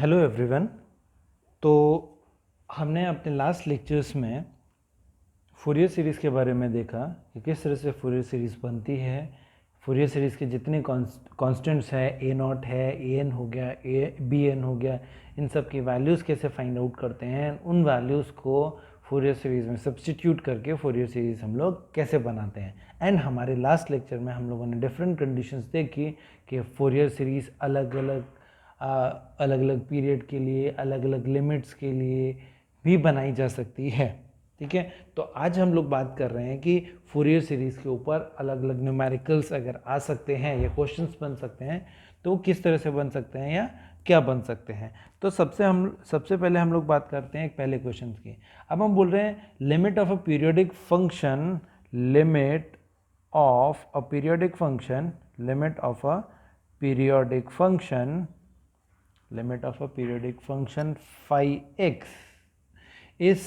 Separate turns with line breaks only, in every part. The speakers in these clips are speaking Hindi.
Hello everyone. तो हमने अपने लास्ट लेक्चर्स में फूरियर सीरीज़ के बारे में देखा कि किस तरह से फूरियर सीरीज़ बनती है। फूरियर सीरीज़ के जितने कांस्टेंट्स है, ए नॉट है, ए एन हो गया, ए बी एन हो गया, इन सब की वैल्यूज़ कैसे फाइंड आउट करते हैं, उन वैल्यूज़ को फूरियर सीरीज़ में सब्सटीट्यूट करके फूरियर सीरीज़ हम लोग कैसे बनाते हैं। एंड हमारे लास्ट लेक्चर में हम लोगों ने डिफरेंट कंडीशंस देखी कि फूरियर सीरीज़ अलग अलग पीरियड के लिए, अलग अलग लिमिट्स के लिए भी बनाई जा सकती है। ठीक है, तो आज हम लोग बात कर रहे हैं कि फूरियर सीरीज़ के ऊपर अलग अलग न्यूमेरिकल्स अगर आ सकते हैं या क्वेश्चंस बन सकते हैं तो किस तरह से बन सकते हैं या क्या बन सकते हैं। तो सबसे पहले हम लोग बात करते हैं एक पहले क्वेश्चन की। अब हम बोल रहे हैं limit of a periodic function, limit of a periodic function, limit of a periodic function, limit of a periodic function phi x is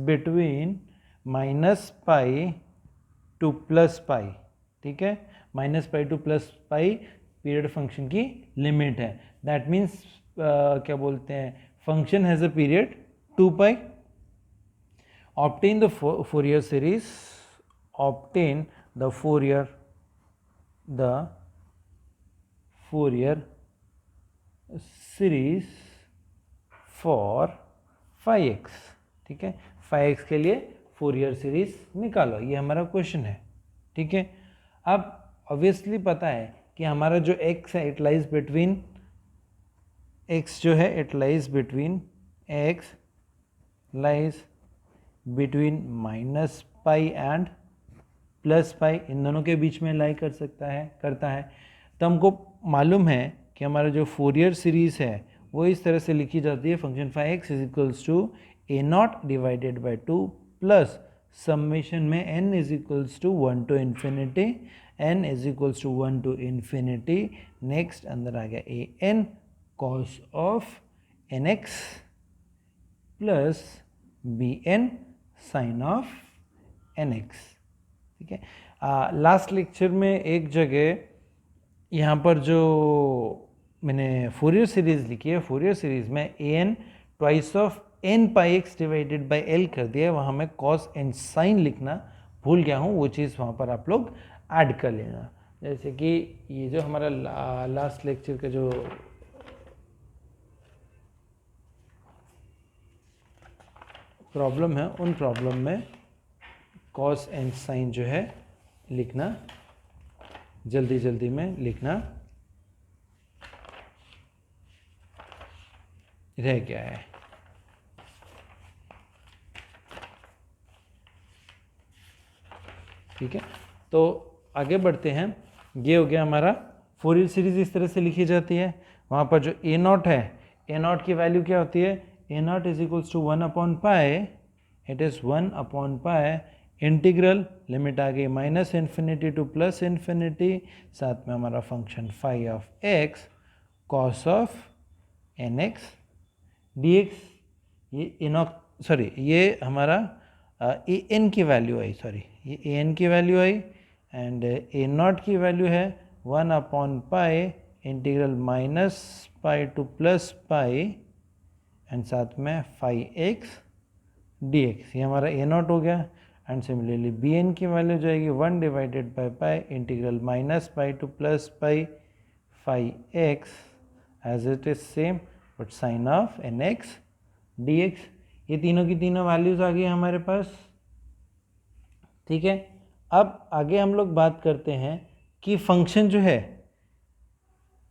between minus pi to plus pi। ठीक है, minus pi to plus pi period function की लिमिट है। दैट मीन्स क्या बोलते हैं, function has a period 2 pi. Obtain the Fourier series, obtain the Fourier series for phi x. ठीक है, फाई एक्स के लिए फोरियर सीरीज निकालो, ये हमारा क्वेश्चन है। ठीक है, अब ऑब्वियसली पता है कि हमारा जो x है इट लाइज बिटवीन x जो है it lies between x lies between minus pi and plus pi, इन दोनों के बीच में लाई करता है। तो हमको मालूम है कि हमारा जो फोरियर सीरीज़ है वो इस तरह से लिखी जाती है, function phi x is equals to a naught divided by 2 plus summation में n is equals to 1 to infinity, n is equals to 1 to infinity. Next अंदर आ गया a n cos of n x plus b n sine of n x. ठीक है, लास्ट लेक्चर में एक जगह यहाँ पर जो मैंने फोरियर सीरीज़ लिखी है, फोरियर सीरीज़ में a n twice of n pi x divided by L कर दिया है, वहाँ मैं कॉस एंड साइन लिखना भूल गया हूँ, वो चीज़ वहाँ पर आप लोग ऐड कर लेना। जैसे कि ये जो हमारा लास्ट लेक्चर का जो प्रॉब्लम है, उन प्रॉब्लम में कॉस एंड साइन जो है लिखना, जल्दी में लिखना रह गया है। ठीक है, तो आगे बढ़ते हैं। ये हो गया हमारा फोरियर सीरीज, इस तरह से लिखी जाती है। वहाँ पर जो ए नॉट है, ए नॉट की वैल्यू क्या होती है, a naught is equals to 1 upon pi, it is 1 upon pi integral, limit आ गई minus infinity to plus infinity, साथ में हमारा function phi of x cos of n x d x. ये हमारा ए एन की वैल्यू आई, ये ए एन की वैल्यू आई एंड ए नॉट की वैल्यू है 1 upon pi integral minus pi to plus pi and साथ में फाई एक्स डी एक्स। ये हमारा ए नॉट हो गया। एंड सिमिलरली बी एन की वैल्यू जाएगी 1 divided by pi integral minus pi to plus pi phi x as it is same but sine of n x d x. ये तीनों की तीनों वैल्यूज आ गई हमारे पास। ठीक है, अब आगे हम लोग बात करते हैं कि फंक्शन जो है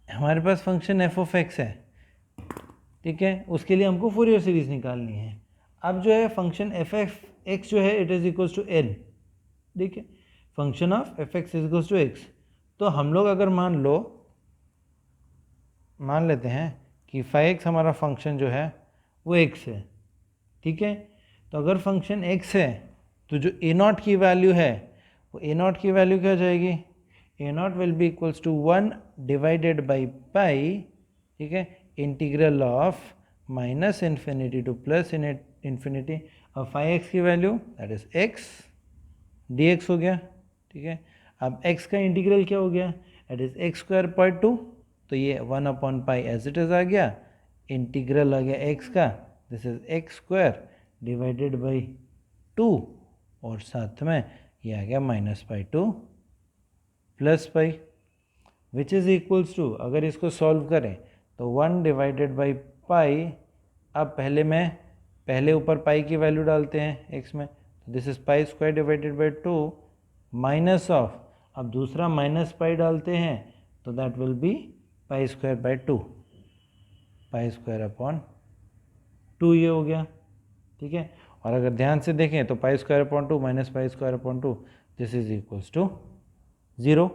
हमारे पास, फंक्शन एफ ऑफ एक्स है। ठीक है, उसके लिए हमको फोरियर सीरीज निकालनी है। अब जो है फंक्शन एफ एफ एक्स जो है it is equals to n. ठीक है, function of f x is equals to x. तो हम लोग अगर मान लेते हैं कि फाई एक्स हमारा फंक्शन जो है वो एक्स है। ठीक है, तो अगर फंक्शन एक्स है तो जो ए नॉट की वैल्यू है वो ए नॉट की वैल्यू क्या जाएगी, a naught will be equals to 1 divided by pi. ठीक है, integral of minus infinity to plus infinity और फाई एक्स की value that is x d x हो गया। ठीक है, अब x का इंटीग्रल क्या हो गया, दैट इज एक्स स्क्वायर पर 2। तो ये 1/पाई एज इट इज़ आ गया, इंटीग्रल आ गया x का, this is x square divided by 2, और साथ में ये आ गया -π/2 +π, विच इज़ इक्वल्स टू, अगर इसको सॉल्व करें तो 1/पाई, अब पहले ऊपर पाई की वैल्यू डालते हैं x में, तो this is π² divided by 2 minus of, अब दूसरा -π डालते हैं तो दैट विल बी π²/2, π²/2 ये हो गया, ठीक है। और अगर ध्यान से देखें तो π²/2 minus π²/2 this is equals to 0,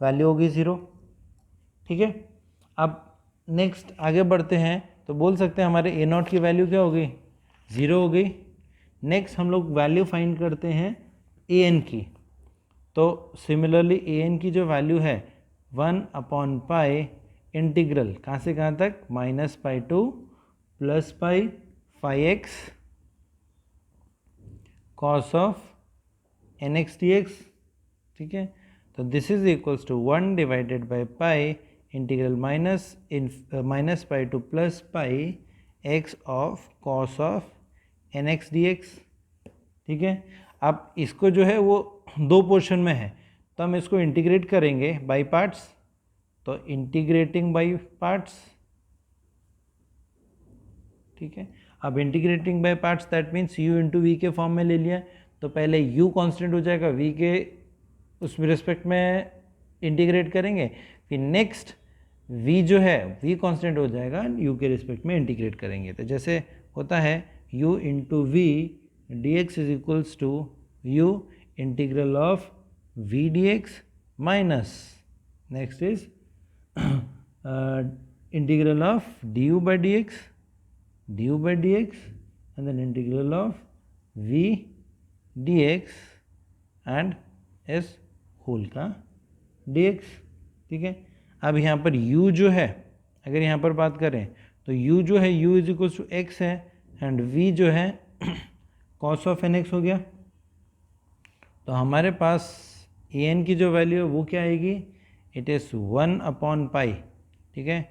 value होगी 0, ठीक है। अब नेक्स्ट आगे बढ़ते हैं तो बोल सकते हैं हमारे a0 की वैल्यू क्या हो गई, 0 हो गई। नेक्स्ट हम लोग वैल्यू फाइंड करते हैं an की, तो सिमिलरली an की जो वैल्यू है 1/पाई इंटीग्रल कहाँ से कहाँ तक, -π2 +π 5x cos of nx dx, ठीक है। तो दिस इज इक्वल्स टू 1/पाई integral -π2 +π x of cos of nx dx, ठीक है। अब इसको जो है वो दो पोर्शन में है, तो हम इसको इंटीग्रेट करेंगे बाय पार्ट्स, तो इंटीग्रेटिंग बाय पार्ट्स, ठीक है। अब integrating by parts that means u into v के फॉर्म में ले लिया, तो पहले u कांस्टेंट हो जाएगा, v के उस रिस्पेक्ट में इंटीग्रेट करेंगे, फिर नेक्स्ट v जो है v कांस्टेंट हो जाएगा, u के रिस्पेक्ट में इंटीग्रेट करेंगे। तो जैसे होता है u into v dx is equals to u integral of v dx minus next is integral of du by dx and then integral of v dx and s whole का dx, ठीक है। अब यहाँ पर u जो है, अगर यहाँ पर बात करें तो u जो है u is equals to x है, एंड v जो है cos ऑफ nx हो गया। तो हमारे पास an की जो वैल्यू है वो क्या आएगी, इट इज़ 1/पाई, ठीक है,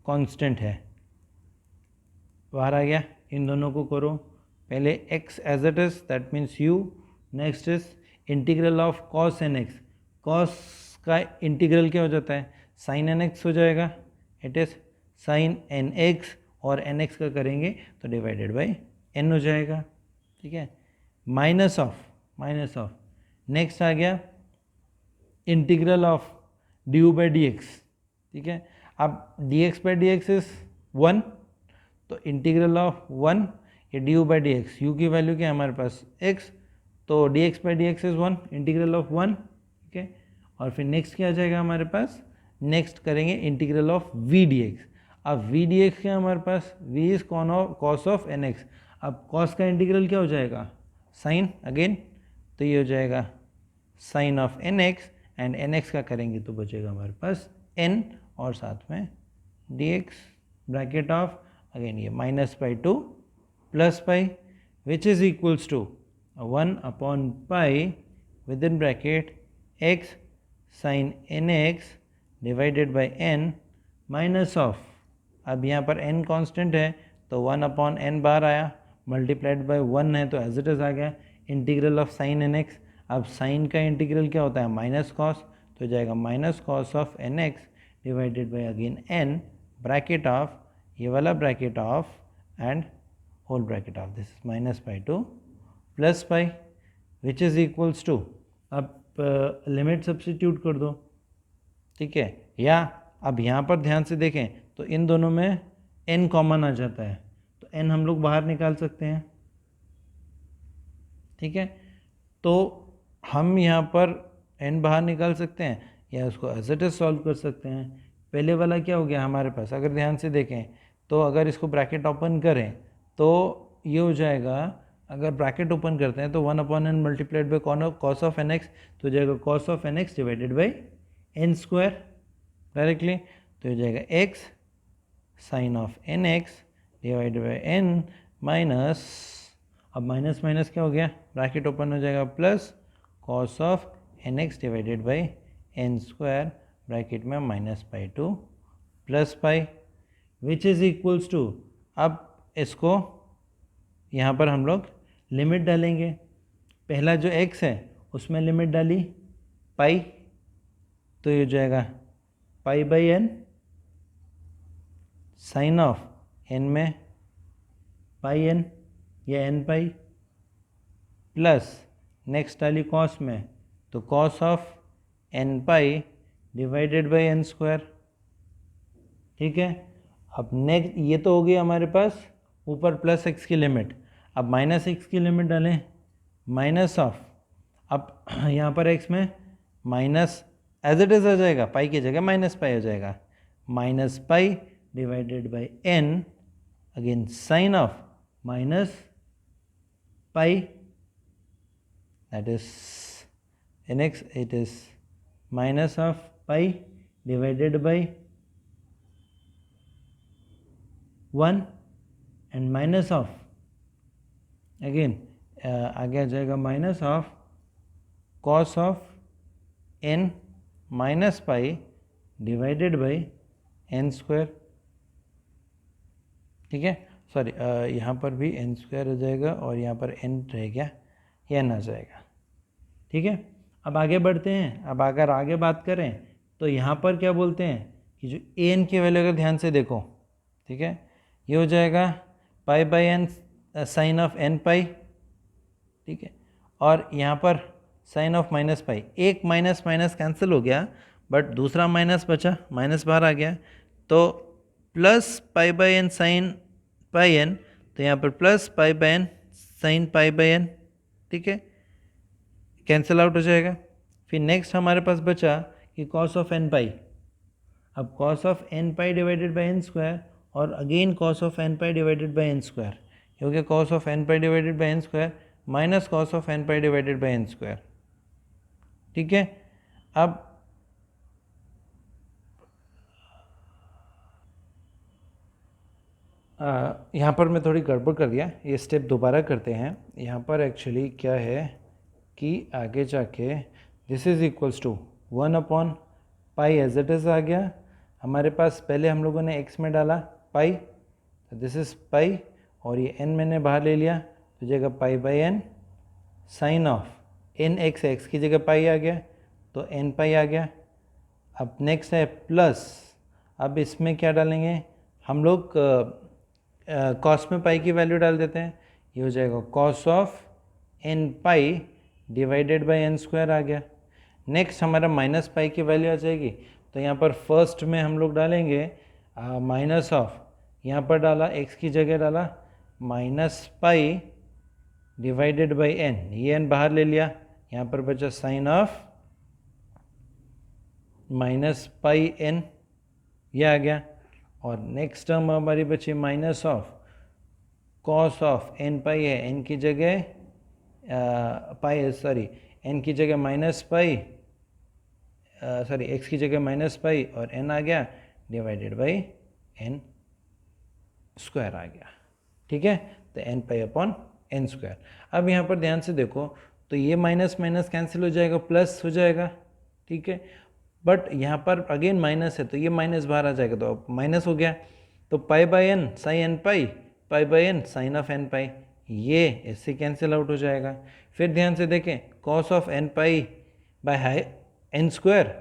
कांस्टेंट है, बाहर आ गया। इन दोनों को करो, पहले x as it is that means u, next is integral of cos nx, cos का इंटीग्रल क्या हो जाता है, sin nx हो जाएगा, इट इज sin nx, और nx का करेंगे तो डिवाइडेड बाय n हो जाएगा, ठीक है, माइनस ऑफ नेक्स्ट आ गया integral of du by dx, ठीक है। अब dx by dx इज 1, तो इंटीग्रल ऑफ 1 ये du by dx, u की वैल्यू क्या है हमारे पास x, तो dx by dx is 1, integral of 1, ठीक है। और फिर नेक्स्ट क्या आ जाएगा हमारे पास, नेक्स्ट करेंगे इंटीग्रल ऑफ v dx। अब v dx क्या है हमारे पास, v is cos of nx, अब cos का इंटीग्रल क्या हो जाएगा, साइन अगेन, तो ये हो जाएगा sine of nx, and nx का करेंगे तो बचेगा हमारे पास n, और साथ में dx ब्रैकेट ऑफ अगेन ये -π2 +π विच इज इक्वल्स टू 1/पाई within bracket x sine nx divided by n minus of, अब यहाँ पर n कांस्टेंट है तो 1/n बाहर आया, मल्टीप्लाइड बाई 1 है तो एज इट इज़ आ गया, इंटीग्रल ऑफ साइन nx, अब साइन का इंटीग्रल क्या होता है माइनस कॉस, तो जाएगा minus cos of nx divided by again n bracket of ये वाला bracket of and whole bracket of this -π2 +π which is equals to, अब लिमिट सब्स्टिट्यूट कर दो, ठीक है। या अब यहाँ पर ध्यान से देखें तो इन दोनों में n कॉमन आ जाता है, तो n हम लोग बाहर निकाल सकते हैं, ठीक है। तो हम यहाँ पर n बाहर निकाल सकते हैं या उसको एज इट इज सॉल्व कर सकते हैं। पहले वाला क्या हो गया हमारे पास, अगर ध्यान से देखें तो अगर इसको ब्रैकेट ओपन करें तो ये हो जाएगा, अगर ब्रैकेट ओपन करते हैं तो 1/n multiplied by cos of nx, तो हो जाएगा cos of nx divided by n square directly, तो हो जाएगा x sine of nx divided by n minus, अब माइनस माइनस क्या हो गया, ब्रैकेट ओपन हो जाएगा plus cos of nx divided by n square bracket में -π2 plus pi which is equals to, अब इसको यहाँ पर हम लोग लिमिट डालेंगे। पहला जो x है उसमें लिमिट डाली पाई, तो ये हो जाएगा pi by n sine of n में पाई एन या एन पाई, प्लस नेक्स्ट डाली कॉस में, तो cos of n pi divided by n square. ठीक है, अब नेक्स्ट ये तो हो गई हमारे पास ऊपर प्लस एक्स की लिमिट। अब माइनस एक्स की लिमिट डालें, माइनस ऑफ, अब यहाँ पर एक्स में माइनस एज इट इज़ हो जाएगा, पाई की जगह माइनस पाई हो जाएगा, minus pi divided by n, again sine of minus pi, that is in x it is minus of pi divided by 1 and minus of again आगे आ जाएगा minus of cos of n minus pi divided by n square. ठीक है, सॉरी यहाँ पर भी एन स्क्वायर हो जाएगा और यहाँ पर एन रह गया, ये एन आ जाएगा। ठीक है, अब आगे बढ़ते हैं। अब अगर आगे बात करें तो यहाँ पर क्या बोलते हैं कि जो ए एन की वैल्यू अगर ध्यान से देखो, ठीक है, ये हो जाएगा pi by n sine of n pi. ठीक है, और यहाँ पर साइन ऑफ माइनस पाई, एक माइनस माइनस कैंसिल हो गया बट दूसरा माइनस बचा, माइनस बाहर आ गया, तो plus pi by n sine pi n, तो यहाँ पर plus pi by n sine pi by n. ठीक है, कैंसिल आउट हो जाएगा। फिर नेक्स्ट हमारे पास बचा कि कॉस ऑफ एन पाई, अब cos of n pi divided by n square और again cos of n pi divided by n square, क्योंकि cos of n pi divided by n square minus cos of n pi divided by n square. ठीक है, अब यहाँ पर मैं थोड़ी गड़बड़ कर दिया, ये स्टेप दोबारा करते हैं। यहाँ पर एक्चुअली क्या है कि आगे जाके this is equals to 1 upon pi as it is आ गया हमारे पास। पहले हम लोगों ने x में डाला पाई, तो दिस इज़ पाई, और ये n मैंने बाहर ले लिया, तो जगह pi by n sine of n x, x की जगह पाई आ गया तो एन पाई आ गया। अब नेक्स्ट है प्लस, अब इसमें क्या डालेंगे हम लोग, कॉस में पाई की वैल्यू डाल देते हैं, ये हो जाएगा cos of n pi divided by n square आ गया। नेक्स्ट हमारा माइनस पाई की वैल्यू आ जाएगी, तो यहाँ पर फर्स्ट में हम लोग डालेंगे माइनस ऑफ, यहाँ पर डाला एक्स की जगह डाला minus pi divided by n, ये एन बाहर ले लिया, यहाँ पर बचा sine of minus pi n, ये आ गया। और नेक्स्ट टर्म हमारी बची minus of cos of n pi है, एन की जगह पाई, सॉरी एन की जगह माइनस पाई, सॉरी एक्स की जगह माइनस पाई और एन आ गया डिवाइडेड बाई एन स्क्वायर आ गया। ठीक है, तो n pi upon n square. अब यहाँ पर ध्यान से देखो तो ये माइनस माइनस कैंसिल हो जाएगा, प्लस हो जाएगा। ठीक है, बट यहाँ पर अगेन माइनस है तो ये माइनस बाहर आ जाएगा, तो माइनस हो गया, तो pi by n sine n pi, pi by n sine of n pi, ये इससे कैंसिल आउट हो जाएगा। फिर ध्यान से देखें cos of n pi by high n square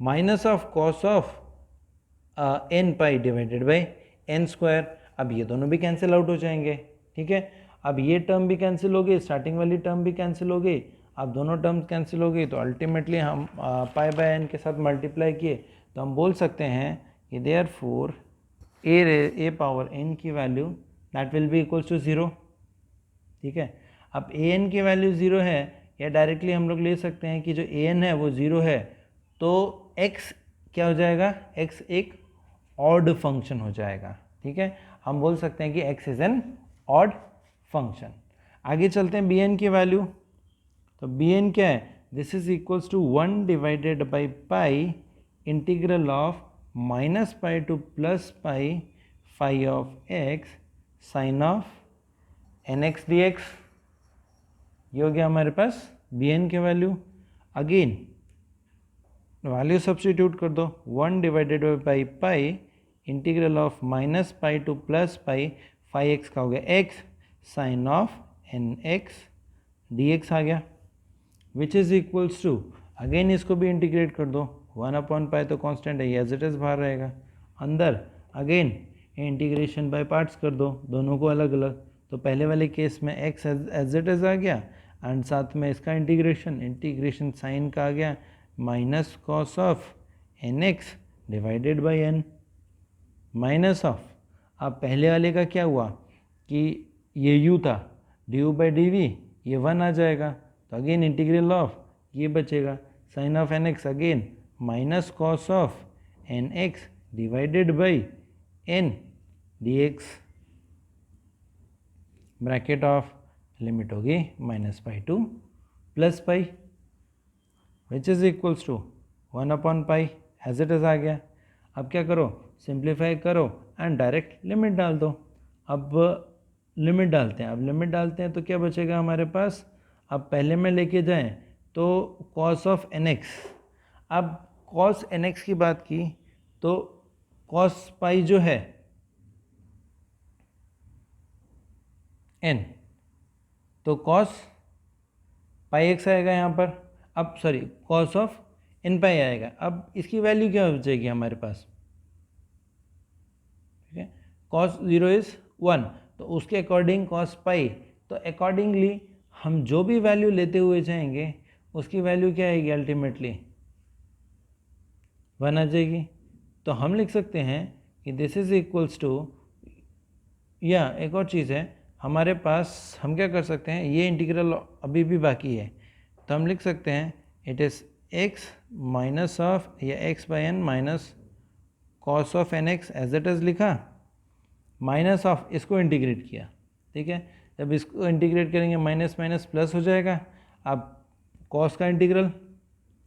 minus of cos of n pi divided by n square, अब ये दोनों भी कैंसिल आउट हो जाएंगे। ठीक है, अब ये टर्म भी कैंसिल हो गई, स्टार्टिंग वाली टर्म भी कैंसिल हो गई, अब दोनों टर्म्स कैंसिल हो गई, तो अल्टीमेटली हम पाई बाय एन के साथ मल्टीप्लाई किए तो हम बोल सकते हैं कि देयरफॉर ए पावर एन की value that will be equals to 0। ठीक है, अब ए एन की वैल्यू 0 है, या डायरेक्टली हम लोग ले सकते हैं कि जो ए एन है वो 0 है, तो x क्या हो जाएगा, x एक ऑड फंक्शन हो जाएगा। ठीक है, हम बोल सकते हैं कि x is an odd function. आगे चलते हैं बी एन की वैल्यू, तो बी एन क्या है, this is equals to 1 divided by pi integral of minus pi to plus pi phi of x sine of n x d x, ये हो गया हमारे पास बी एन की वैल्यू। अगेन वैल्यू सब्स्टिट्यूट कर दो, 1 divided by pi integral of minus pi to plus pi phi x का हो गया x sine of n x d x आ गया, which is equals to, again इसको भी इंटीग्रेट कर दो, 1/पाई तो कांस्टेंट है, एज इट इज़ बाहर रहेगा, अंदर अगेन इंटीग्रेशन बाय पार्ट्स कर दो दोनों को अलग अलग, तो पहले वाले केस में x एज इट इज़ आ गया एंड साथ में इसका इंटीग्रेशन साइन का आ गया minus cos of n x divided by n minus of, अब पहले वाले का क्या हुआ कि ये u था, d u by d v ये 1 आ जाएगा, तो अगेन इंटीग्रल ऑफ ये बचेगा sine of n x again minus cos of n x divided by n d x, bracket of limit होगी minus pi to plus pi which is equals to 1/पाई एज इट इज़ आ गया। अब क्या करो, सिंप्लीफाई करो एंड डायरेक्ट लिमिट डाल दो। अब लिमिट डालते हैं, अब लिमिट डालते हैं तो क्या बचेगा हमारे पास, अब पहले में लेके जाएं तो कॉस ऑफ एन एक्स, अब कॉस एन एक्स की बात की तो कॉस पाई जो है एन, तो कॉस पाई एक्स आएगा यहाँ पर, अब सॉरी कॉस ऑफ एन पाई आएगा, अब इसकी वैल्यू क्या हो जाएगी हमारे पास, ठीक है, कॉस 0 इज़ 1, तो उसके अकॉर्डिंग कॉस पाई, तो अकॉर्डिंगली हम जो भी वैल्यू लेते हुए जाएंगे उसकी वैल्यू क्या आएगी अल्टीमेटली 1 आ जाएगी। तो हम लिख सकते हैं कि दिस इज इक्वल्स टू, या एक और चीज़ है हमारे पास, हम क्या कर सकते हैं, ये इंटीग्रल अभी भी बाकी है, तो हम लिख सकते हैं it is x minus of या x by n minus cos of n x as it is लिखा, माइनस ऑफ इसको इंटीग्रेट किया, ठीक है, जब इसको इंटीग्रेट करेंगे माइनस माइनस प्लस हो जाएगा, अब कॉस का इंटीग्रल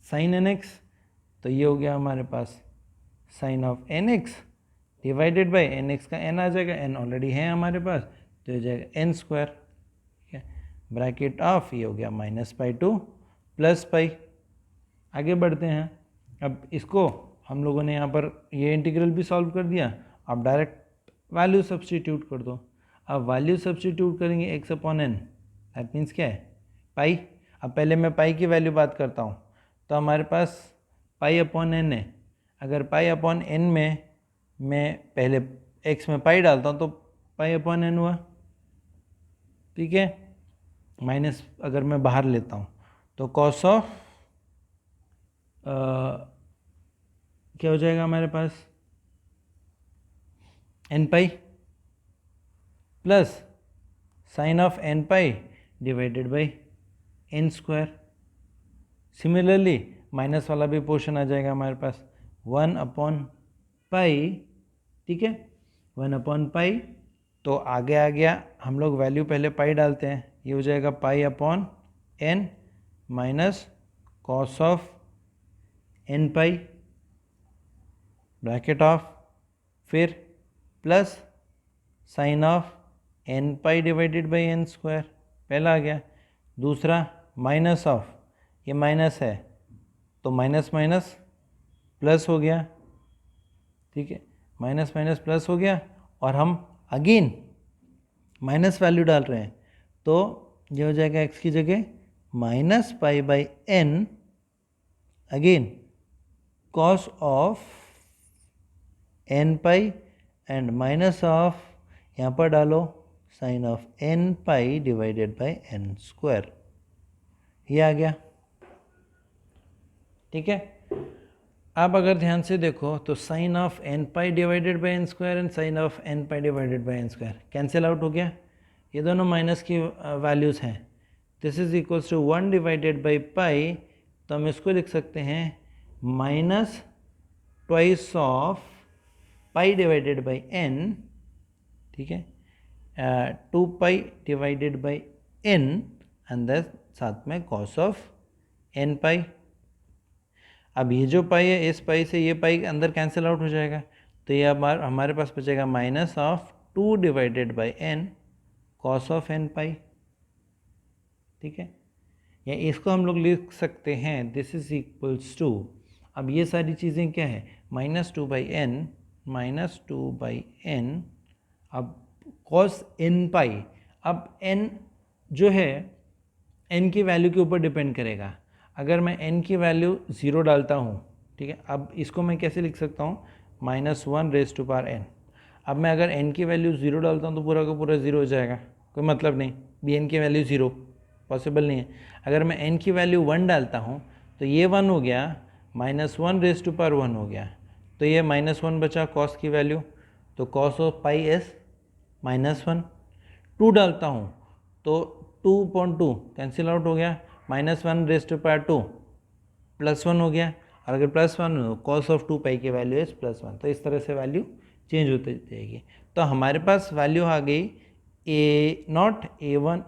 साइन एन एक्स, तो ये हो गया हमारे पास sine of n x divided by n x का एन आ जाएगा, एन ऑलरेडी है हमारे पास तो हो जाएगा एन स्क्वायर, ठीक है, ब्रैकेट ऑफ ये हो गया माइनस पाई टू प्लस पाई। आगे बढ़ते हैं, अब इसको हम लोगों ने यहाँ पर ये इंटीग्रल भी सॉल्व कर दिया, अब डायरेक्ट वैल्यू सब्सटीट्यूट कर दो। अब वैल्यू सब्सटीट्यूट करेंगे x upon n, that means क्या है पाई। अब पहले मैं पाई की वैल्यू बात करता हूँ, तो हमारे पास पाई अपॉन एन है, अगर पाई अपॉन एन में मैं पहले एक्स में पाई डालता हूँ तो पाई अपॉन एन हुआ, ठीक है, माइनस अगर मैं बाहर लेता हूँ तो कॉस ऑफ क्या हो जाएगा हमारे पास n pi plus sine of n pi divided by n square. Similarly minus वाला भी पोर्शन आ जाएगा हमारे पास 1/पाई, ठीक है, 1/पाई, तो आगे आ गया हम लोग वैल्यू पहले पाई डालते हैं, ये हो जाएगा pi upon n minus cos of n pi bracket of, फिर plus sine of n pi divided by n square, पहला आ गया, दूसरा माइनस ऑफ, ये माइनस है तो माइनस माइनस प्लस हो गया, ठीक है, माइनस माइनस प्लस हो गया, और हम अगेन माइनस वैल्यू डाल रहे हैं तो ये हो जाएगा एक्स की जगह minus pi by n again cos of n pi and minus of यहाँ पर डालो sine of n pi divided by n square, ये आ गया, ठीक है। अब अगर ध्यान से देखो तो sine of n pi divided by n square and sine of n pi divided by n square cancel out हो गया, ये दोनों माइनस की वैल्यूज़ हैं, this is equals to 1 divided by pi, तो हम इसको लिख सकते हैं minus twice of pi divided by n, ठीक है, 2 पाई डिवाइडेड बाई एन अंदर साथ में कॉस ऑफ एन पाई। अब ये जो पाई है इस पाई से ये पाई अंदर कैंसिल आउट हो जाएगा, तो ये अब हमारे पास बचेगा minus of 2 divided by n cos of n pi, ठीक है, या इसको हम लोग लिख सकते हैं दिस इज इक्वल्स टू, अब ये सारी चीज़ें क्या है माइनस 2 बाई एन -2/n, अब cos n पाई, अब n जो है n की वैल्यू के ऊपर डिपेंड करेगा। अगर मैं n की वैल्यू 0 डालता हूँ, ठीक है, अब इसको मैं कैसे लिख सकता हूँ, -1n। अब मैं अगर n की वैल्यू 0 डालता हूँ तो पूरा का पूरा 0 हो जाएगा, कोई मतलब नहीं, bn की वैल्यू 0 पॉसिबल नहीं है। अगर मैं n की वैल्यू 1 डालता हूँ तो ये 1 हो गया, -1 हो गया, तो ये -1 बचा cos की वैल्यू, तो cos ऑफ पाई एस -1। 2 डालता हूँ तो 2/2 कैंसिल आउट हो गया, -1/2 +1 हो गया, और अगर +1 हो cos ऑफ 2 पाई की वैल्यू इज +1। तो इस तरह से वैल्यू चेंज होती जाएगी। तो हमारे पास वैल्यू आ गई A0, A1,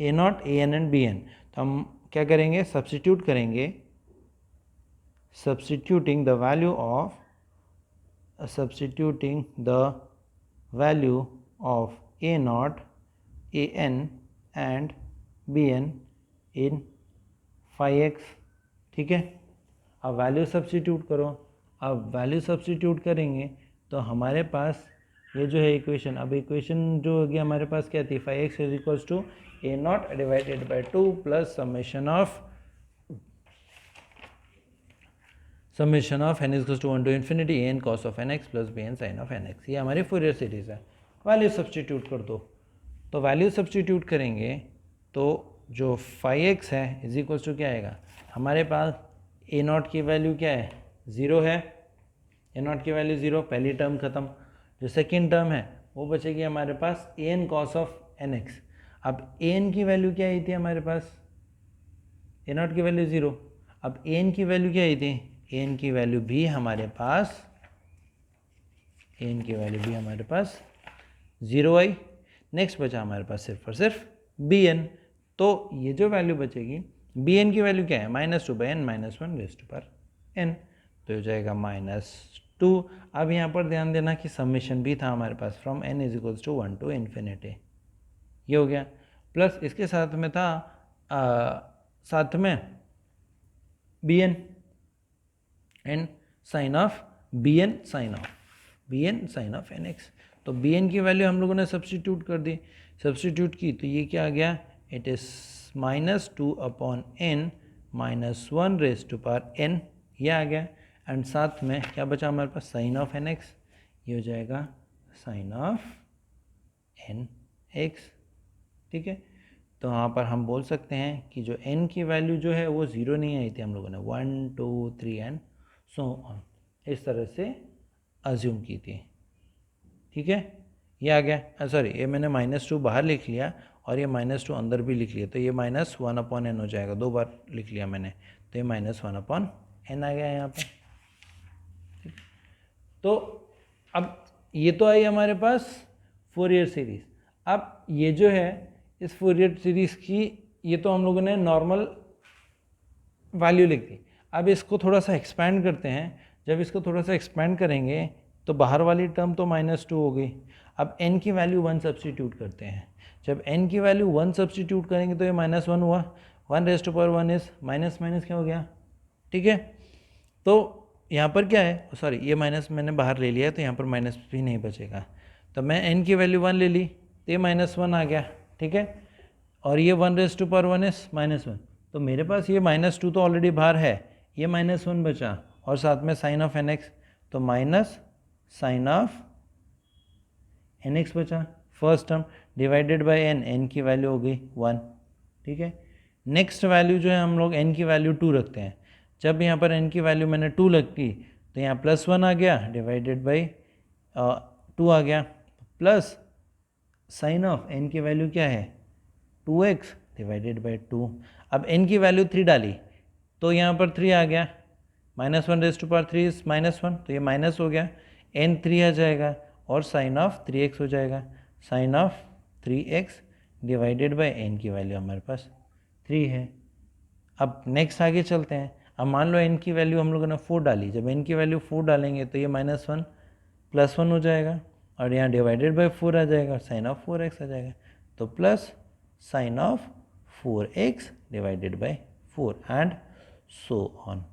A0, AN and BN। तो हम क्या करेंगे, सब्स्टिट्यूट करेंगे, substituting the value of A0, AN and BN in phi x, ठीक है। अब वैल्यू सब्स्टिट्यूट करो, अब वैल्यू सब्स्टिट्यूट करेंगे तो हमारे पास ये जो है इक्वेशन, अब इक्वेशन जो होगी हमारे पास क्या थी, phi x is equals to A0 divided by 2 plus summation of n is to 1 to infinity an cos of nx plus bn sin of nx। ये हमारी फोरियर सीरीज है। वैल्यू सब्स्टिट्यूट कर दो, तो वैल्यू सब्स्टिट्यूट करेंगे तो जो phi x है इज इक्वल्स टू क्या आएगा, हमारे पास A0 की वैल्यू क्या है, 0 है, A0 की वैल्यू 0, पहली टर्म खत्म। जो सेकेंड टर्म है वो बचेगी हमारे पास an cos ऑफ nx। अब an की वैल्यू क्या आई थी हमारे पास, A0 की वैल्यू 0, अब an की वैल्यू क्या आई थी, an की वैल्यू भी हमारे पास 0 आई। नेक्स्ट बचा हमारे पास सिर्फ और सिर्फ bn, तो ये जो वैल्यू बचेगी bn की वैल्यू क्या है, -2/n -1/n, तो हो जाएगा -2। अब यहाँ पर ध्यान देना कि समेशन भी था हमारे पास, from n is equals to 1 to infinity, ये हो गया, प्लस इसके साथ में था साथ में bn and sine of bn sine of nx। तो bn की वैल्यू हम लोगों ने सब्स्टिट्यूट कर दी, सब्स्टिट्यूट की तो ये क्या आ गया, इट इज़ -2/n -1/n, ये आ गया, एंड साथ में क्या बचा हमारे पास, साइन ऑफ nx, ये हो जाएगा साइन ऑफ nx, ठीक है। तो यहाँ पर हम बोल सकते हैं कि जो n की वैल्यू जो है वो 0 नहीं आई थी, हम लोगों ने 1 2 3 एंड सो ऑन इस तरह से अज्यूम की थी, ठीक है। ये आ गया, सॉरी ये मैंने -2 बाहर लिख लिया और ये -2 अंदर भी लिख लिया, तो ये -1/n हो जाएगा, 2 बार लिख लिया मैंने, तो ये -1/n आ गया यहाँ पर। तो अब ये तो आई हमारे पास फोरियर सीरीज। अब ये जो है इस फोरियर सीरीज की, ये तो हम लोगों ने नॉर्मल वैल्यू लिख दी। अब इसको थोड़ा सा एक्सपैंड करते हैं, जब इसको थोड़ा सा एक्सपैंड करेंगे तो बाहर वाली टर्म तो -2 हो गई। अब n की वैल्यू 1 सब्स्टिट्यूट करते हैं, जब n की वैल्यू 1 सब्स्टिट्यूट करेंगे तो ये -1 हुआ, 1/1 इज माइनस माइनस क्या हो गया, ठीक है। तो यहाँ पर क्या है, सॉरी ये माइनस मैंने बाहर ले लिया है तो यहाँ पर माइनस भी नहीं बचेगा, तो मैं n की वैल्यू 1 ले ली तो ये -1 आ गया, ठीक है, और ये 1/1 इज -1, तो मेरे पास ये -2 तो ऑलरेडी बाहर है, ये -1 बचा और साथ में साइन ऑफ nx, तो माइनस साइन ऑफ nx बचा, first term divided by n की वैल्यू हो गई 1, ठीक है। नेक्स्ट वैल्यू जो है हम लोग n की वैल्यू 2 रखते हैं, जब यहाँ पर n की वैल्यू मैंने 2 रखी तो यहाँ +1 आ गया डिवाइडेड बाई 2 आ गया, प्लस साइन ऑफ n की वैल्यू क्या है 2x डिवाइडेड बाई 2। अब n की वैल्यू 3 डाली तो यहाँ पर 3 आ गया, -1/3 इज -1, तो ये माइनस हो गया, n 3 आ जाएगा और साइन ऑफ 3x हो जाएगा, sine of 3x divided by n की वैल्यू हमारे पास 3 है। अब नेक्स्ट आगे चलते हैं, अब मान लो n की वैल्यू हम लोगों ने 4 डाली, जब n की वैल्यू 4 डालेंगे तो ये -1 +1 हो जाएगा और यहाँ डिवाइडेड बाई 4 आ जाएगा, साइन ऑफ 4x आ जाएगा, तो plus sine of 4x divided by 4 and so on.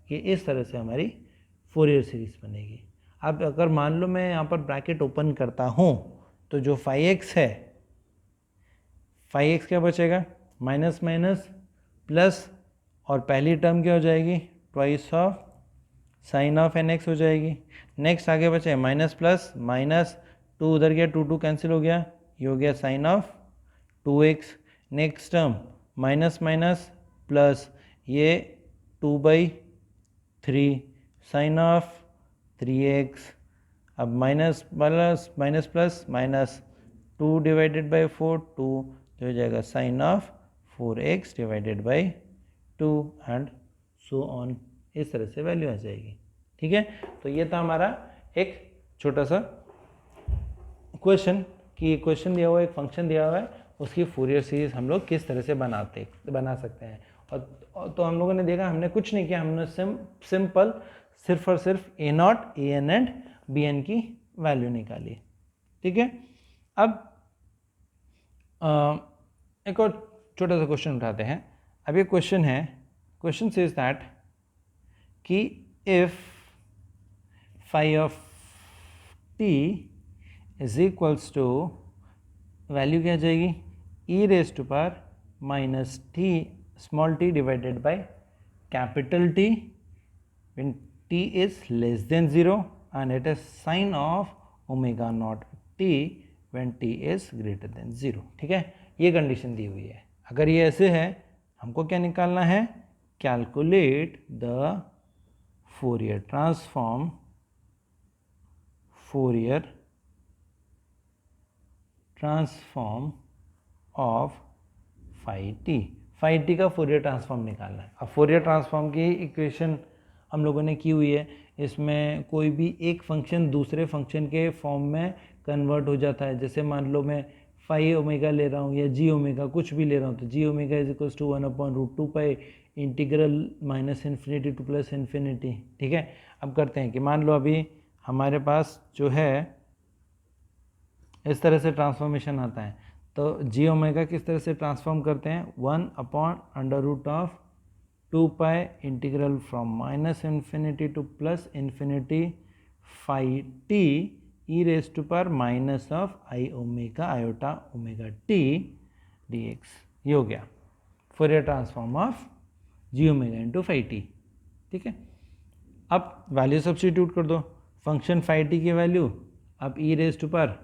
ये इस तरह से हमारी फोरियर सीरीज बनेगी। अब अगर मान लो मैं यहाँ पर ब्रैकेट ओपन करता हूँ तो जो 5x है, 5x क्या बचेगा, माइनस माइनस प्लस, और पहली टर्म क्या हो जाएगी, twice of sine of n x हो जाएगी। नेक्स्ट आगे बचे माइनस प्लस माइनस, टू उधर गया, टू टू कैंसिल हो गया, ये हो गया sine of 2x। Next term minus minus plus, ये 2/3 साइन ऑफ 3x। अब minus plus minus plus minus, 2 divided by 4 2, तो हो जाएगा sine of 4x divided by 2 and so on, इस तरह से वैल्यू आ जाएगी। ठीक है, तो ये था हमारा एक छोटा सा क्वेश्चन कि क्वेश्चन दिया हुआ है, एक फंक्शन दिया हुआ है, उसकी फूरियर सीरीज हम लोग किस तरह से बना सकते हैं। और तो हम लोगों ने देखा, हमने कुछ नहीं किया, हमने सिंपल सिर्फ और सिर्फ a naught, a n and b n की वैल्यू निकाली। ठीक है, अब एक और छोटा सा क्वेश्चन उठाते हैं। अब ये क्वेश्चन है, क्वेश्चन सेज दैट कि if phi of t is equals to, value क्या आ जाएगी, e raise to power minus t small t divided by capital t when t is less than 0 and it is sin of omega naught t when t is greater than 0। ठीक है, ये कंडीशन दी हुई है। अगर ये ऐसे है, हमको क्या निकालना है, calculate the Fourier transform, Fourier transform of phi t. Phi t का फोरियर ट्रांसफॉर्म निकालना है। अब फोरियर ट्रांसफॉर्म की इक्वेशन हम लोगों ने की हुई है, इसमें कोई भी एक फंक्शन दूसरे फंक्शन के फॉर्म में कन्वर्ट हो जाता है। जैसे मान लो मैं फाई ओमेगा ले रहा हूँ या जी ओमेगा, कुछ भी ले रहा हूँ, तो g omega is equals to 1/√2 pi integral minus infinity to plus infinity. ठीक है, अब करते हैं कि मान लो अभी हमारे पास जो है इस तरह से ट्रांसफॉर्मेशन आता है, तो जी ओमेगा किस तरह से ट्रांसफॉर्म करते हैं, 1/√2 pi integral from minus infinity to plus infinity phi t e raise to power minus of i omega iota omega t d x. ये हो गया Fourier transform of g omega into phi t. ठीक है, अब वैल्यू सब्स्टिट्यूट कर दो, फंक्शन फाई टी की वैल्यू अब e raise to power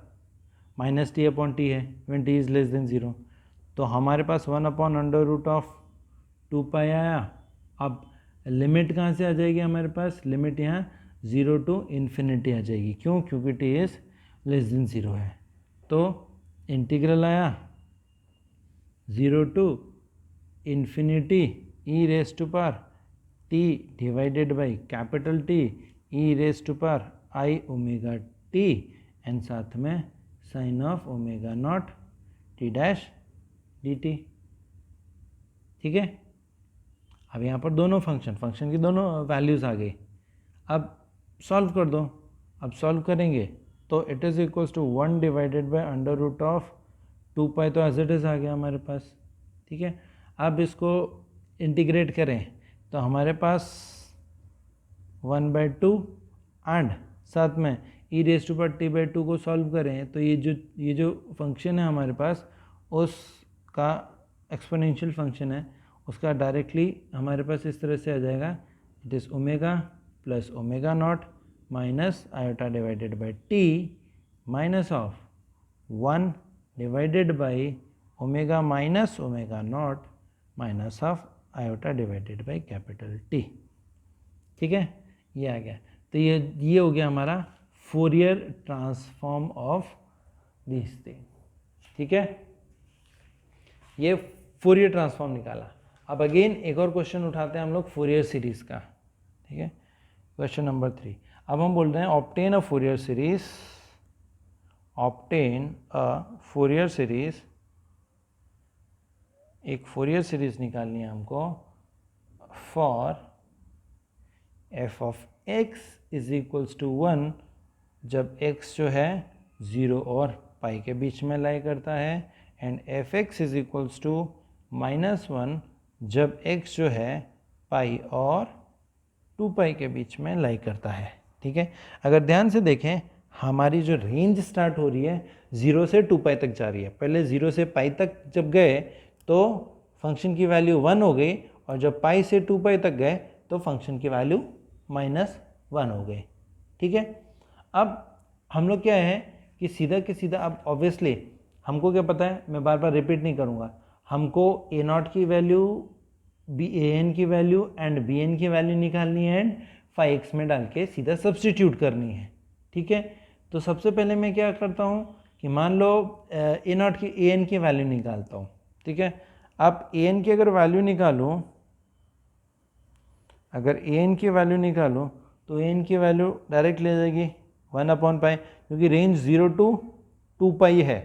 minus t upon t है when t is less than 0, तो हमारे पास 1/√2 पाई आया। अब लिमिट कहाँ से आ जाएगी हमारे पास, लिमिट यहाँ 0 टू इन्फिनिटी आ जाएगी। क्यों, क्योंकि टी इज लेस देन 0 है। तो इंटीग्रल आया 0 to infinity e raise to power t divided by capital t e raise to power i omega t and साथ में sine of omega naught t dash d t. ठीक है, अब यहाँ पर दोनों फंक्शन की दोनों वैल्यूज़ आ गई। अब सॉल्व कर दो। अब सॉल्व करेंगे तो it is equals to 1 divided by √2 pi, तो एज इट इज़ आ गया हमारे पास। ठीक है, अब इसको इंटीग्रेट करें तो हमारे पास 1/2 एंड साथ में ई रेज टू पावर t/2 को सॉल्व करें तो ये जो फंक्शन है हमारे पास, उसका एक्सपोनेंशियल फंक्शन है, उसका डायरेक्टली हमारे पास इस तरह से आ जाएगा, it is omega plus omega naught minus iota divided by T minus of 1 divided by omega minus omega naught minus of iota divided by capital T. ठीक है, ये आ गया। तो ये हो गया हमारा Fourier transform of this thing. ठीक है, ये फोरियर ट्रांसफॉर्म निकाला। अब अगेन एक और क्वेश्चन उठाते हैं हम लोग फोरियर सीरीज का। ठीक है, क्वेश्चन नंबर 3। अब हम बोल रहे हैं obtain a Fourier series, obtain a Fourier series, एक फोरियर सीरीज निकालनी है हमको for f of x is equals to 1 जब x जो है 0 और पाई के बीच में लाई करता है, and f x is equals to -1 जब x जो है पाई और 2 पाई के बीच में लाई करता है। ठीक है। अगर ध्यान से देखें हमारी जो रेंज स्टार्ट हो रही है 0 से 2 पाई तक जा रही है। पहले 0 से पाई तक जब गए तो फंक्शन की वैल्यू 1 हो गई, और जब पाई से 2 पाई तक गए तो फंक्शन की वैल्यू -1 हो गई। ठीक है। अब हम लोग क्या है कि सीधा के सीधा, अब ऑब्वियसली हमको क्या पता है, मैं बार बार रिपीट नहीं करूँगा, हमको a0 की वैल्यू an की वैल्यू एंड bn की वैल्यू निकालनी है एंड 5x में डाल के सीधा सब्सटीट्यूट करनी है। ठीक है। तो सबसे पहले मैं क्या करता हूँ कि मान लो a0 की an की वैल्यू निकालता हूँ। ठीक है। अब an की अगर वैल्यू निकालूँ, अगर an की वैल्यू निकालूँ तो an की वैल्यू डायरेक्ट ले जाएगी 1/पाई, क्योंकि रेंज 0 to 2 पाई है।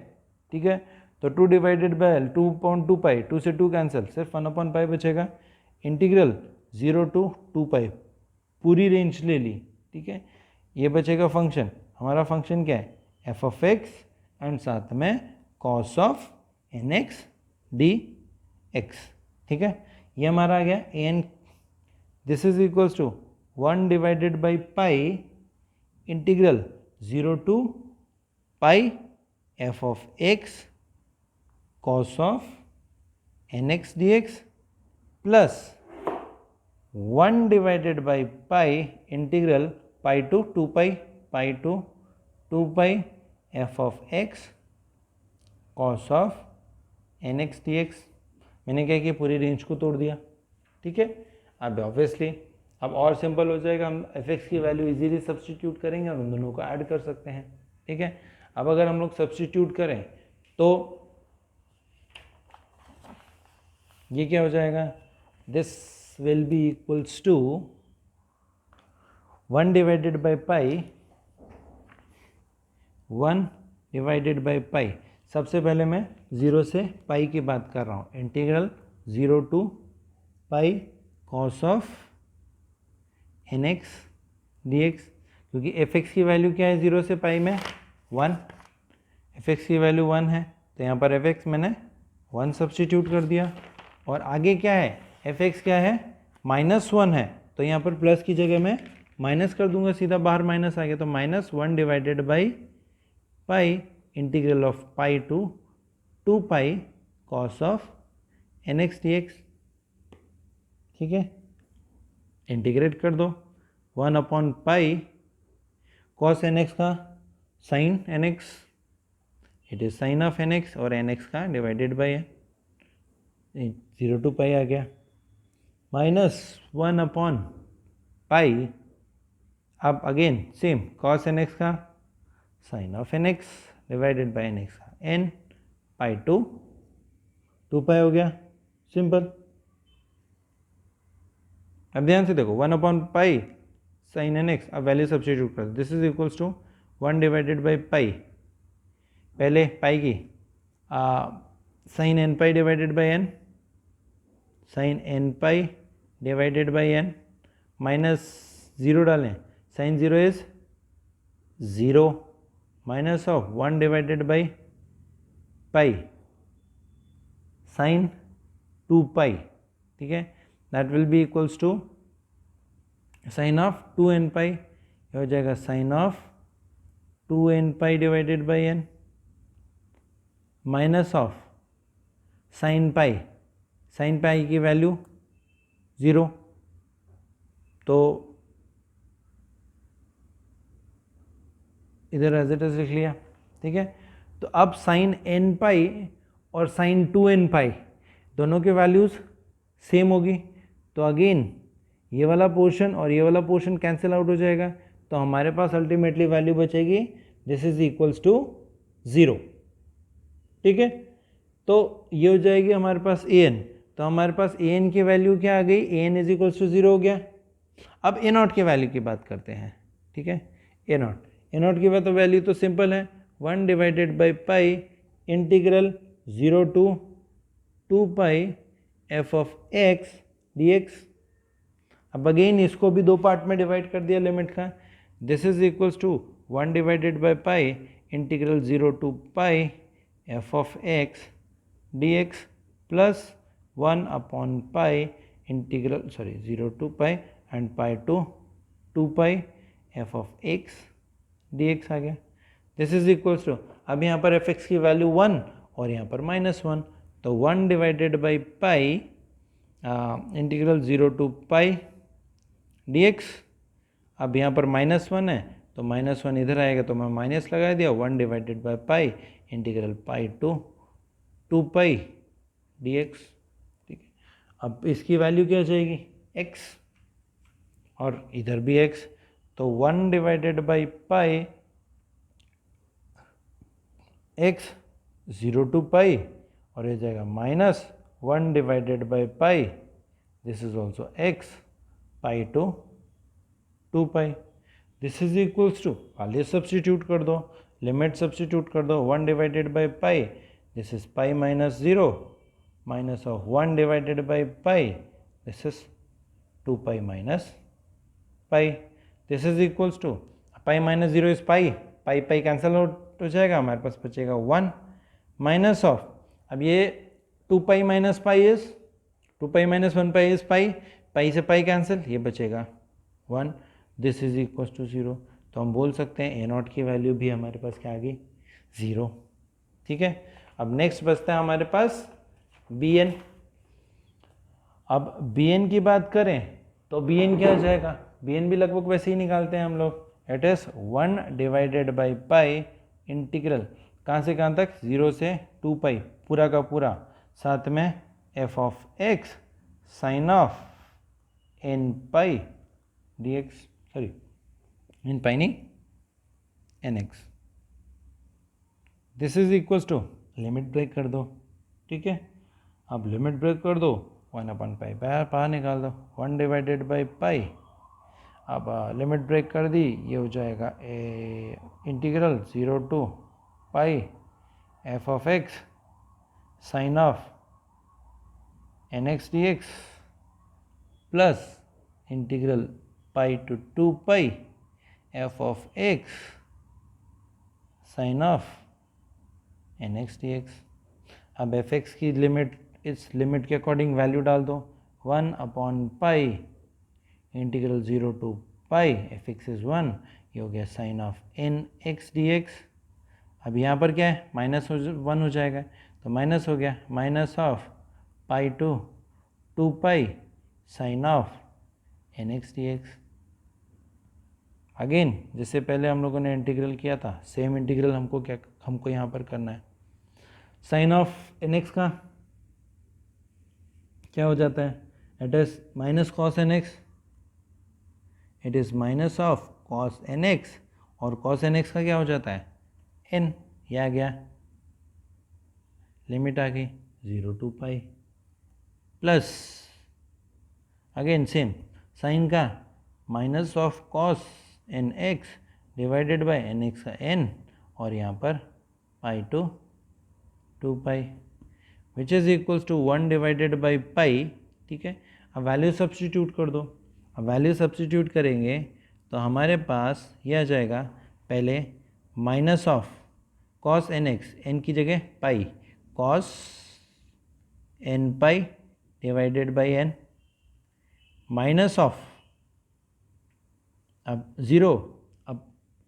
ठीक है। तो 2 डिवाइडेड बाय 2/2 पाई, 2 से 2 कैंसिल, सिर्फ 1/पाई बचेगा। इंटीग्रल 0 to 2 पाई, पूरी रेंज ले ली। ठीक है। ये बचेगा फंक्शन, हमारा फंक्शन क्या है, f(x) एंड साथ में cos ऑफ nx dx। ठीक है। ये हमारा आ गया an। This is equals to 1 divided by pi integral 0 to pi f(x) cos of nx dx plus 1 divided by pi integral pi to 2 pi, pi to 2 pi f(x) cos of nx dx। मैंने क्या किया, पूरी रेंज को तोड़ दिया। ठीक है। अब ऑब्वियसली अब और सिंपल हो जाएगा, हम f(x) की वैल्यू इजीली सब्सटीट्यूट करेंगे और उन दोनों को ऐड कर सकते हैं। ठीक है। अब अगर हम लोग सब्सटीट्यूट करें तो ये क्या हो जाएगा, this will be equals to 1 divided by pi, 1 divided by pi. सबसे पहले मैं 0 से पाई की बात कर रहा हूँ, integral 0 to pi cos of nx dx, क्योंकि f(x) की वैल्यू क्या है 0 से पाई में 1, f(x) की वैल्यू 1 है, तो यहाँ पर f(x) मैंने 1 सब्सटीट्यूट कर दिया। और आगे क्या है, f(x) क्या है -1 है, तो यहाँ पर प्लस की जगह मैं माइनस कर दूंगा, सीधा बाहर माइनस आ गया, तो -1 divided by pi integral of pi to 2 pi cos of nx dx। ठीक है। इंटीग्रेट कर दो, 1/पाई cos nx का sin nx, it is sine of nx, और nx का डिवाइडेड बाई 0 to पाई आ गया, -1/पाई, अब अगेन सेम cos nx का sin of nx divided by nx का n, पाई टू 2 पाई हो गया, सिंपल। अब ध्यान से देखो, 1/पाई sin nx, अब वैल्यू सब्सटीट्यूट कर दो, this is equals to 1 divided by pi, पहले पाई की sin n pi divided by n, sin n pi divided by n, minus 0 डालें, sin 0 is 0, minus of 1 divided by pi sin 2 pi. ठीक है। That will be equals to sine of 2n pi, हो जाएगा sine of 2n pi divided by n, minus of sine पाई की वैल्यू 0, तो इधर एज इट इज लिख लिया। ठीक है। तो अब साइन n पाई और साइन 2n पाई दोनों के वैल्यूज सेम होगी, तो अगेन ये वाला पोर्शन और ये वाला पोर्शन कैंसिल आउट हो जाएगा, तो हमारे पास अल्टीमेटली वैल्यू बचेगी दिस इज इक्वल्स टू 0। ठीक है। तो ये हो जाएगी हमारे पास an, तो हमारे पास an की वैल्यू क्या आ गई, an इज इक्वल्स टू 0 हो गया। अब a0 की वैल्यू की बात करते हैं। ठीक है। a0 की तो वैल्यू तो सिंपल है, 1 divided by pi integral 0 to 2 pi f(x) dx। अब अगेन इसको भी दो पार्ट में डिवाइड कर दिया लिमिट का, this is equals to 1 divided by pi integral 0 to pi f(x) dx plus 1/पाई integral 0 to pi and pi to 2 pi f of x d x आ गया। दिस इज इक्वल्स टू, अब यहाँ पर एफ एक्स की वैल्यू 1 और यहाँ पर -1, तो 1 divided by pi integral 0 to pi d x. अब यहाँ पर -1 है तो -1 इधर आएगा तो मैं माइनस लगा दिया, 1 divided by pi integral pi to 2 pi d x. ठीक है, अब इसकी वैल्यू क्या हो जाएगी x और इधर भी x, तो 1 divided by pi x 0 to pi और ये जाएगा -1 divided by pi, this is also x pi to 2 pi. This is equals to, value substitute कर दो, लिमिट सब्सटीट्यूट कर दो, 1 divided by pi, this is pi -0 minus of 1 divided by pi, this is 2 pi minus pi, this is equals to pi minus 0 is pi, pi pi cancel out हो जाएगा, हमारे पास बचेगा 1 माइनस ऑफ, अब ये 2 pi minus pi is 2 pi minus 1 pi is pi, pi से पाई कैंसिल, ये बचेगा 1, दिस इज इक्वल्स टू 0। तो हम बोल सकते हैं ए नॉट की वैल्यू भी हमारे पास क्या आ गई 0। ठीक है, अब नेक्स्ट बचता है हमारे पास बी एन। अब बी एन की बात करें तो बी एन क्या हो जाएगा, बी एन भी लगभग वैसे ही निकालते हैं हम लोग, it is 1 divided by pi integral कहाँ से कहाँ तक 0 से 2 पाई पूरा का पूरा, साथ में f of x sine of n pi d x, sorry n pi नहीं n x. This is equals to, limit break कर दो। ठीक है, अब लिमिट ब्रेक कर दो, 1/पाई बाहर निकाल दो, 1 डिवाइडेड बाई पाई, अब लिमिट ब्रेक कर दी, ये हो जाएगा integral 0 to pi f of x sine of n x d x plus integral pi to 2 pi f of x sine of n x d x. अब एफ एक्स की लिमिट, इस लिमिट के अकॉर्डिंग वैल्यू डाल दो, 1/पाई integral 0 to pi f x is 1, ये हो गया sine of n x d x. अब यहाँ पर क्या है -1 हो जाएगा, तो माइनस हो गया, minus of pi to 2 pi sine of n x d x. Again जिससे पहले हम लोगों ने इंटीग्रल किया था, सेम इंटीग्रल हमको यहाँ पर करना है। साइन ऑफ एन एक्स का क्या हो जाता है, it is minus cos n x, it is minus of cos n x, और कॉस एन एक्स का क्या हो जाता है एन, ये आ गया, लिमिट आ गई 0 to pi, plus again same sine का minus of cos n x divided by n x का एन, और यहाँ पर pi to 2 pi which is equals to 1 divided by pi. ठीक है, अब वैल्यू सब्सटीट्यूट कर दो, अब वैल्यू सब्सटीट्यूट करेंगे तो हमारे पास ये आ जाएगा, पहले minus of cos n x, n की जगह pi, cos n pi divided by n, minus of अब 0, अब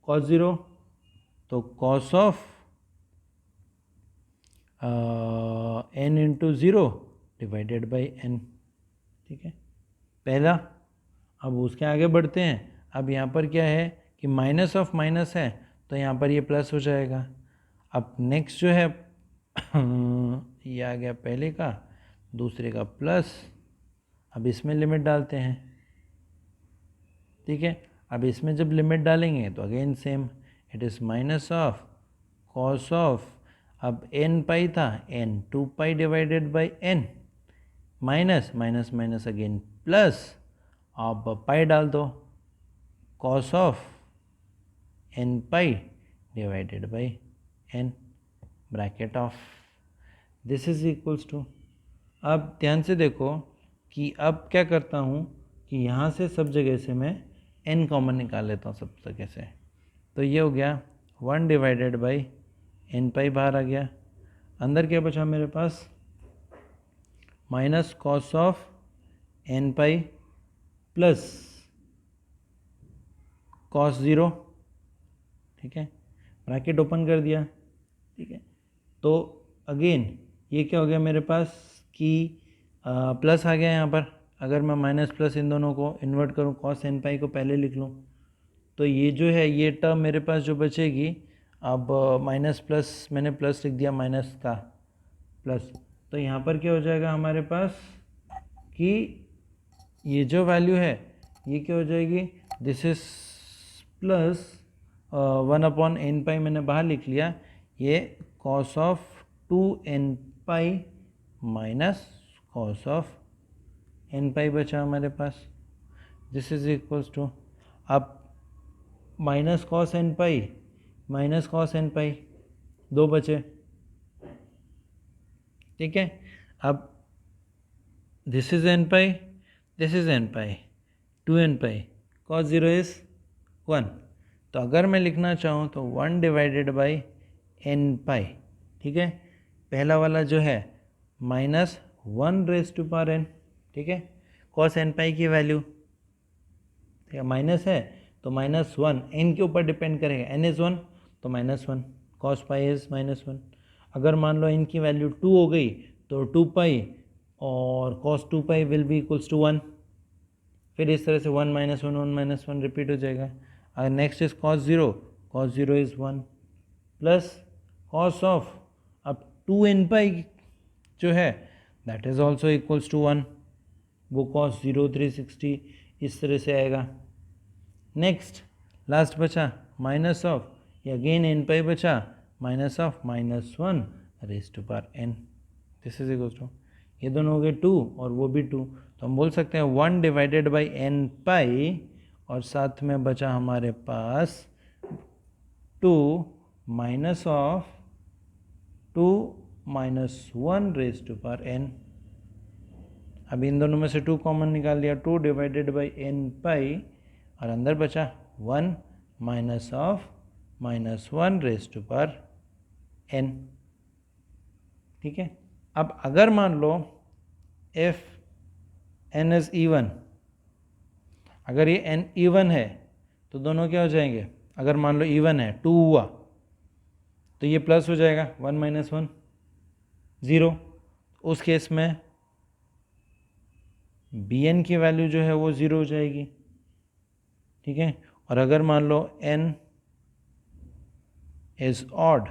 कॉस 0 तो cos of n into 0 divided by n. ठीक है, पहला, अब उसके आगे बढ़ते हैं। अब यहाँ पर क्या है कि माइनस ऑफ माइनस है तो यहाँ पर ये प्लस हो जाएगा। अब नेक्स्ट जो है ये आ गया पहले का, दूसरे का प्लस, अब इसमें लिमिट डालते हैं। ठीक है, अब इसमें जब लिमिट डालेंगे तो again same, it is minus of cos of, अब एन पाई था, n 2 pi divided by n, minus minus minus again plus, अब पाई डाल दो, cos of n pi divided by n, bracket of, this is equals to, अब ध्यान से देखो कि अब क्या करता हूँ कि यहाँ से सब जगह से मैं n कॉमन निकाल लेता हूँ सब जगह से, तो ये हो गया 1 डिवाइडेड बाई एन पाई बाहर आ गया, अंदर क्या बचा मेरे पास, minus cos of n pi plus cos 0, ठीक है, ब्रैकेट ओपन कर दिया, ठीक है। तो अगेन ये क्या हो गया मेरे पास कि प्लस आ गया यहाँ पर। अगर मैं माइनस प्लस इन दोनों को इन्वर्ट करूँ, कॉस एन पाई को पहले लिख लूँ, तो ये जो है ये टर्म मेरे पास जो बचेगी, अब माइनस प्लस मैंने प्लस लिख दिया, माइनस का प्लस, तो यहाँ पर क्या हो जाएगा हमारे पास कि ये जो वैल्यू है ये क्या हो जाएगी, दिस इज प्लस 1/n पाई मैंने बाहर लिख लिया, ये cos of 2n pi minus cos of n pi बचा हमारे पास। दिस इज इक्वल्स टू, अब minus cos n pi minus cos n pi, दो बचे, ठीक है। अब this is n pi, this is n pi, 2n pi, cos 0 is 1। तो अगर मैं लिखना चाहूँ तो 1 डिवाइडेड बाई n पाई, ठीक है। पहला वाला जो है minus 1 raise to power n, ठीक है। कॉस एन पाई की वैल्यू माइनस है तो -1 n के ऊपर डिपेंड करेगा, n इज़ 1 तो -1, कॉस पाई इज़ -1। अगर मान लो n की वैल्यू 2 हो गई तो 2 पाई और cos 2 pi will be equals to 1। फिर इस तरह से 1 -1 1 -1 रिपीट हो जाएगा। अगर next is cos 0 is 1 plus cos of, अब 2n पाई जो है that is also equals to 1, वो कॉस 0 360 इस तरह से आएगा। नेक्स्ट लास्ट बचा माइनस ऑफ, ये अगेन एन पाई बचा, minus of -1 raise to power n, this is equal to, ये दोनों हो गए 2 और वो भी 2, तो हम बोल सकते हैं 1 डिवाइडेड बाई n पाई और साथ में बचा हमारे पास 2 minus of 2 -1 raise to power n। अब इन दोनों में से 2 कॉमन निकाल लिया, 2 डिवाइडेड बाई n पाई और अंदर बचा 1 minus of -1 raise to power n, ठीक है। अब अगर मान लो if n इज इवन, अगर ये n इवन है तो दोनों क्या हो जाएंगे, अगर मान लो इवन है 2 हुआ तो ये प्लस हो जाएगा 1 -1 0, उस केस में bn की वैल्यू जो है वो 0 हो जाएगी, ठीक है। और अगर मान लो n is odd,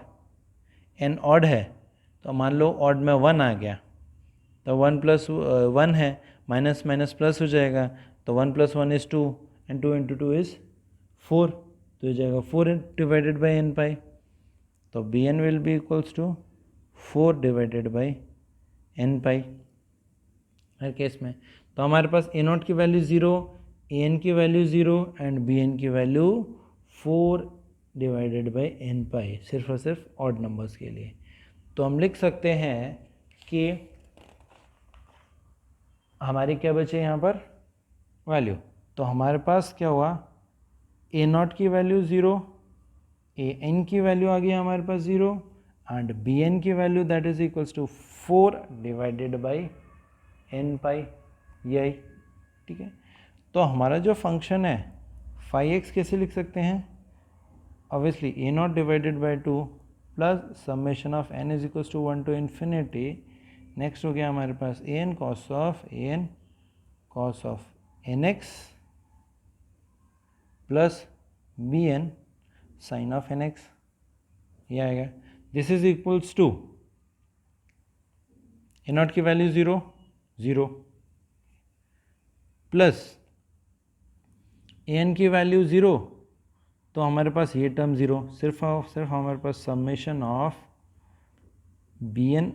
n odd है तो मान लो ऑड में 1 आ गया तो 1 + 1 है, माइनस माइनस प्लस हो जाएगा, तो 1 + 1 इज़ 2 एंड 2 × 2 इज़ 4, तो हो जाएगा 4 डिवाइडेड बाई n पाई, तो bn will be equals to 4 divided by n pi हर केस में। तो हमारे पास a0 की वैल्यू 0, an की वैल्यू 0 एंड bn की value 4 divided by n pi, सिर्फ और सिर्फ ऑड नंबर्स के लिए। तो हम लिख सकते हैं कि हमारी क्या बचे यहाँ पर वैल्यू, तो हमारे पास क्या हुआ, a0 की वैल्यू 0, an की वैल्यू आ गई हमारे पास 0 एंड bn की value that is equals to 4 divided by n pi, यही, ठीक है। तो हमारा जो फंक्शन है फाई एक्स कैसे लिख सकते हैं, obviously a0 divided by 2 plus summation of n is equals to 1 to infinity, next हो गया हमारे पास an cos of nx plus bn sine of nx, ये आएगा। This is equals to a0 की वैल्यू 0 0 प्लस an की वैल्यू 0, तो हमारे पास ये टर्म 0, सिर्फ और सिर्फ हमारे पास summation of bn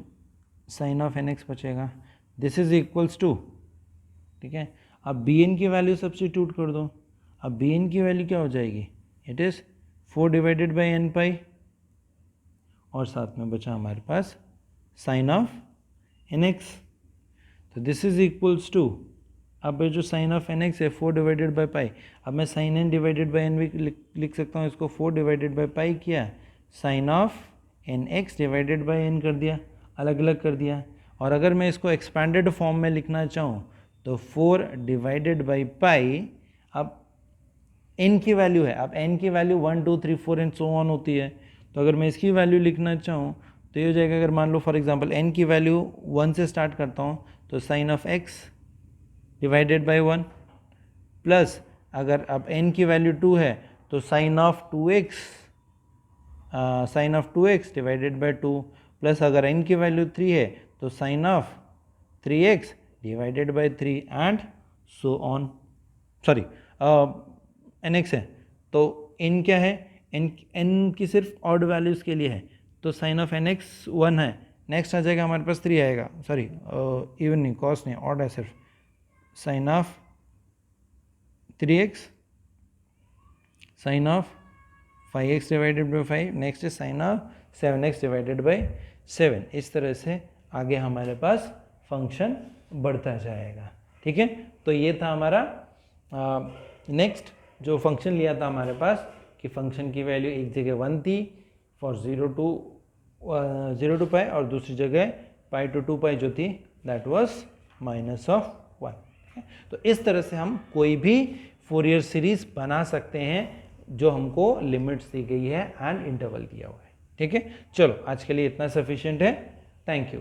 sine of nx बचेगा, दिस इज इक्वल्स टू, ठीक है। अब bn की वैल्यू सब्स्टिट्यूट कर दो, अब bn की वैल्यू क्या हो जाएगी, it is 4 divided by n पाई और साथ में बचा हमारे पास साइन ऑफ nx, तो दिस इज इक्वल्स टू, अब जो साइन ऑफ nx है 4 डिवाइडेड बाई पाई, अब मैं sine n divided by n भी लिख सकता हूँ, इसको 4 डिवाइडेड बाई पाई किया, sine of nx divided by n कर दिया, अलग अलग कर दिया। और अगर मैं इसको एक्सपैंडेड फॉर्म में लिखना चाहूँ तो 4 डिवाइडेड बाई पाई, अब n की वैल्यू है, अब n की वैल्यू 1 2 3 4 एंड सो ऑन होती है, तो अगर मैं इसकी वैल्यू लिखना चाहूँ तो ये हो जाएगा, अगर मान लो फॉर एग्जांपल n की वैल्यू 1 से स्टार्ट करता हूँ तो sine of x divided by 1, plus अगर अब n की वैल्यू 2 है तो sine of 2x divided by 2, plus अगर n की वैल्यू 3 है तो sine of 3x divided by 3 and so on, sorry nx है तो n क्या है, n की सिर्फ ऑड वैल्यूज़ के लिए है, तो साइन ऑफ nx 1 है, नेक्स्ट आ जाएगा हमारे पास 3 आएगा, सॉरी इवन नहीं, कॉस नहीं, ऑड है सिर्फ, sine of 3x sine of 5x divided by 5, next है sine of 7x divided by 7, इस तरह से आगे हमारे पास फंक्शन बढ़ता जाएगा। ठीक है, तो ये था हमारा नेक्स्ट जो फंक्शन लिया था हमारे पास कि फंक्शन की वैल्यू एक जगह 1 थी फॉर 0 टू पाई और दूसरी जगह पाई टू 2 पाई जो थी दैट वाज -1। तो इस तरह से हम कोई भी फोरियर सीरीज बना सकते हैं जो हमको लिमिट्स दी गई है एंड इंटरवल दिया हुआ है। ठीक है, चलो आज के लिए इतना सफिशिएंट है, थैंक यू।